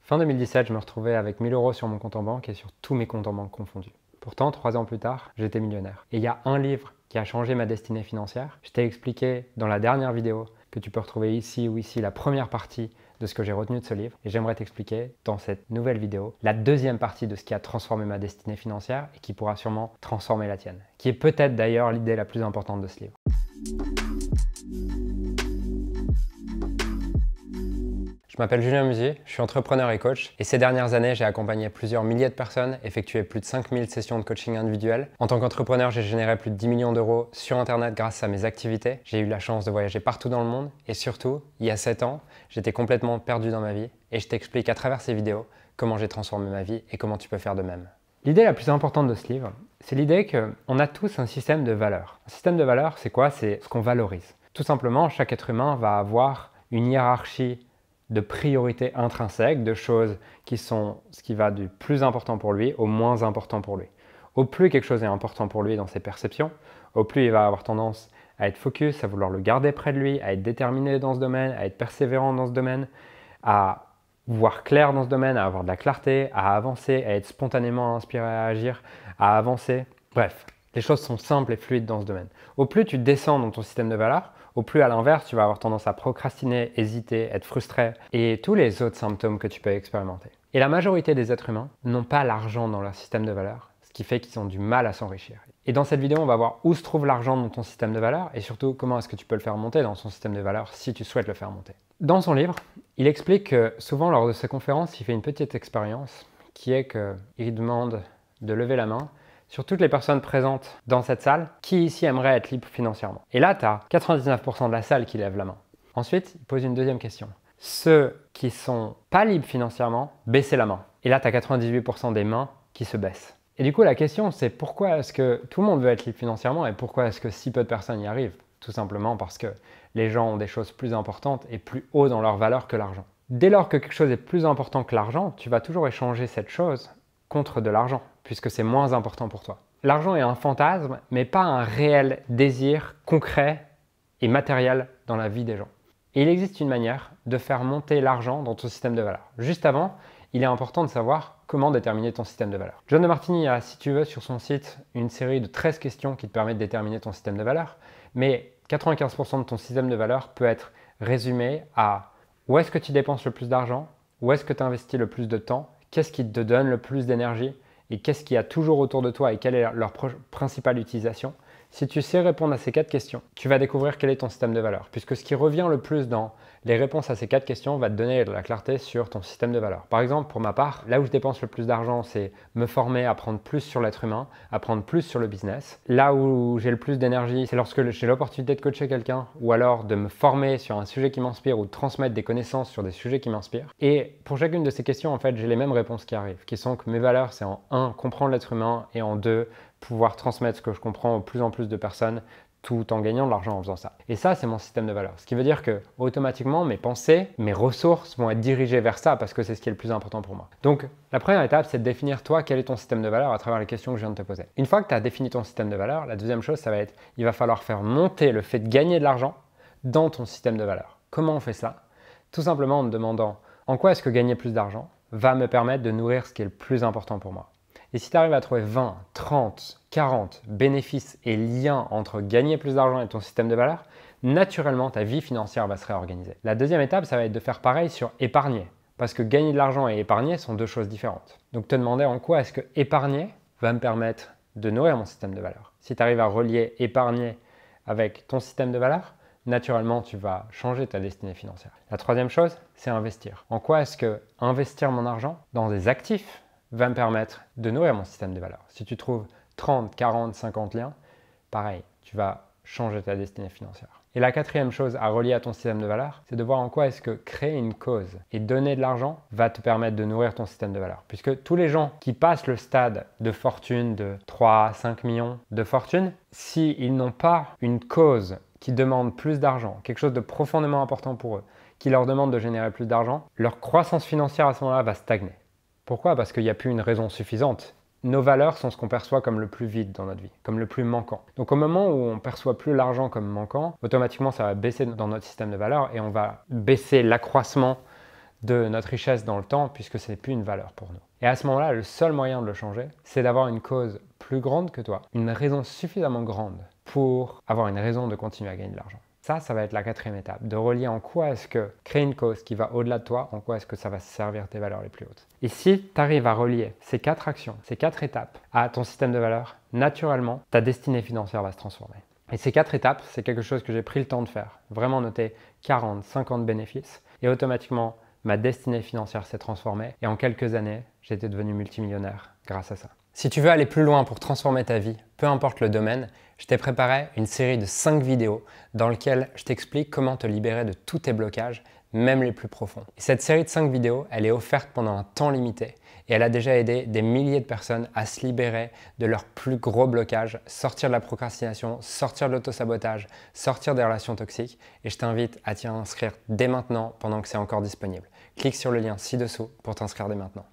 Fin 2017, je me retrouvais avec 1000 € sur mon compte en banque et sur tous mes comptes en banque confondus. Pourtant, 3 ans plus tard, j'étais millionnaire. Et il y a un livre qui a changé ma destinée financière. Je t'ai expliqué dans la dernière vidéo que tu peux retrouver ici ou ici la première partie de ce que j'ai retenu de ce livre. Et j'aimerais t'expliquer dans cette nouvelle vidéo la deuxième partie de ce qui a transformé ma destinée financière et qui pourra sûrement transformer la tienne. Qui est peut-être d'ailleurs l'idée la plus importante de ce livre. Je m'appelle Julien Musier, je suis entrepreneur et coach et ces dernières années, j'ai accompagné plusieurs milliers de personnes, effectué plus de 5000 sessions de coaching individuel. En tant qu'entrepreneur, j'ai généré plus de 10 millions d'euros sur Internet grâce à mes activités. J'ai eu la chance de voyager partout dans le monde et surtout, il y a 7 ans, j'étais complètement perdu dans ma vie et je t'explique à travers ces vidéos comment j'ai transformé ma vie et comment tu peux faire de même. L'idée la plus importante de ce livre, c'est l'idée qu'on a tous un système de valeurs. Un système de valeurs, c'est quoi? C'est ce qu'on valorise. Tout simplement, chaque être humain va avoir une hiérarchie de priorités intrinsèques, de choses qui sont ce qui va du plus important pour lui au moins important pour lui. Au plus quelque chose est important pour lui dans ses perceptions, au plus il va avoir tendance à être focus, à vouloir le garder près de lui, à être déterminé dans ce domaine, à être persévérant dans ce domaine, à voir clair dans ce domaine, à avoir de la clarté, à avancer, à être spontanément inspiré à agir, à avancer. Bref, les choses sont simples et fluides dans ce domaine. Au plus tu descends dans ton système de valeurs, au plus à l'inverse, tu vas avoir tendance à procrastiner, hésiter, être frustré et tous les autres symptômes que tu peux expérimenter. Et la majorité des êtres humains n'ont pas l'argent dans leur système de valeurs, ce qui fait qu'ils ont du mal à s'enrichir. Et dans cette vidéo, on va voir où se trouve l'argent dans ton système de valeurs et surtout comment est-ce que tu peux le faire monter dans son système de valeurs si tu souhaites le faire monter. Dans son livre, il explique que souvent lors de ses conférences, il fait une petite expérience qui est qu'il demande de lever la main sur toutes les personnes présentes dans cette salle, qui ici aimerait être libre financièrement. Et là, tu as 99% de la salle qui lève la main. Ensuite, il pose une deuxième question. Ceux qui sont pas libres financièrement, baissez la main. Et là, tu as 98% des mains qui se baissent. Et du coup, la question, c'est pourquoi est-ce que tout le monde veut être libre financièrement et pourquoi est-ce que si peu de personnes y arrivent? Tout simplement parce que les gens ont des choses plus importantes et plus haut dans leur valeur que l'argent. Dès lors que quelque chose est plus important que l'argent, tu vas toujours échanger cette chose contre de l'argent, puisque c'est moins important pour toi. L'argent est un fantasme, mais pas un réel désir concret et matériel dans la vie des gens. Et il existe une manière de faire monter l'argent dans ton système de valeurs. Juste avant, il est important de savoir comment déterminer ton système de valeurs. John de Martini a, si tu veux, sur son site, une série de 13 questions qui te permettent de déterminer ton système de valeurs, mais 95% de ton système de valeurs peut être résumé à où est-ce que tu dépenses le plus d'argent, où est-ce que tu investis le plus de temps, qu'est-ce qui te donne le plus d'énergie et qu'est-ce qu'il y a toujours autour de toi et quelle est leur principale utilisation. Si tu sais répondre à ces 4 questions, tu vas découvrir quel est ton système de valeurs. Puisque ce qui revient le plus dans les réponses à ces 4 questions va te donner de la clarté sur ton système de valeurs. Par exemple, pour ma part, là où je dépense le plus d'argent, c'est me former, apprendre plus sur l'être humain, apprendre plus sur le business. Là où j'ai le plus d'énergie, c'est lorsque j'ai l'opportunité de coacher quelqu'un ou alors de me former sur un sujet qui m'inspire ou de transmettre des connaissances sur des sujets qui m'inspirent. Et pour chacune de ces questions, en fait, j'ai les mêmes réponses qui arrivent, qui sont que mes valeurs, c'est en 1, comprendre l'être humain et en 2, pouvoir transmettre ce que je comprends aux plus en plus de personnes tout en gagnant de l'argent en faisant ça. Et ça, c'est mon système de valeurs. Ce qui veut dire que automatiquement, mes pensées, mes ressources vont être dirigées vers ça parce que c'est ce qui est le plus important pour moi. Donc, la première étape, c'est de définir toi quel est ton système de valeurs à travers les questions que je viens de te poser. Une fois que tu as défini ton système de valeurs, la deuxième chose, ça va être, il va falloir faire monter le fait de gagner de l'argent dans ton système de valeurs. Comment on fait ça? Tout simplement en te demandant en quoi est-ce que gagner plus d'argent va me permettre de nourrir ce qui est le plus important pour moi. Et si tu arrives à trouver 20, 30, 40 bénéfices et liens entre gagner plus d'argent et ton système de valeurs, naturellement, ta vie financière va se réorganiser. La deuxième étape, ça va être de faire pareil sur épargner. Parce que gagner de l'argent et épargner sont deux choses différentes. Donc te demander en quoi est-ce que épargner va me permettre de nourrir mon système de valeurs. Si tu arrives à relier épargner avec ton système de valeurs, naturellement, tu vas changer ta destinée financière. La troisième chose, c'est investir. En quoi est-ce que investir mon argent dans des actifs va me permettre de nourrir mon système de valeurs. Si tu trouves 30, 40, 50 liens, pareil, tu vas changer ta destinée financière. Et la quatrième chose à relier à ton système de valeurs, c'est de voir en quoi est-ce que créer une cause et donner de l'argent va te permettre de nourrir ton système de valeurs. Puisque tous les gens qui passent le stade de fortune de 3 à 5 millions de fortune, s'ils n'ont pas une cause qui demande plus d'argent, quelque chose de profondément important pour eux, qui leur demande de générer plus d'argent, leur croissance financière à ce moment-là va stagner. Pourquoi? Parce qu'il n'y a plus une raison suffisante. Nos valeurs sont ce qu'on perçoit comme le plus vide dans notre vie, comme le plus manquant. Donc au moment où on ne perçoit plus l'argent comme manquant, automatiquement ça va baisser dans notre système de valeurs et on va baisser l'accroissement de notre richesse dans le temps puisque ce n'est plus une valeur pour nous. Et à ce moment-là, le seul moyen de le changer, c'est d'avoir une cause plus grande que toi, une raison suffisamment grande pour avoir une raison de continuer à gagner de l'argent. Ça va être la quatrième étape, de relier en quoi est-ce que créer une cause qui va au-delà de toi, en quoi est-ce que ça va servir tes valeurs les plus hautes. Et si tu arrives à relier ces 4 actions, ces 4 étapes à ton système de valeurs, naturellement, ta destinée financière va se transformer. Et ces 4 étapes, c'est quelque chose que j'ai pris le temps de faire, vraiment noter 40, 50 bénéfices, et automatiquement, ma destinée financière s'est transformée, et en quelques années, j'étais devenu multimillionnaire grâce à ça. Si tu veux aller plus loin pour transformer ta vie, peu importe le domaine, je t'ai préparé une série de 5 vidéos dans lesquelles je t'explique comment te libérer de tous tes blocages, même les plus profonds. Et cette série de 5 vidéos, elle est offerte pendant un temps limité et elle a déjà aidé des milliers de personnes à se libérer de leurs plus gros blocages, sortir de la procrastination, sortir de l'autosabotage, sortir des relations toxiques et je t'invite à t'y inscrire dès maintenant pendant que c'est encore disponible. Clique sur le lien ci-dessous pour t'inscrire dès maintenant.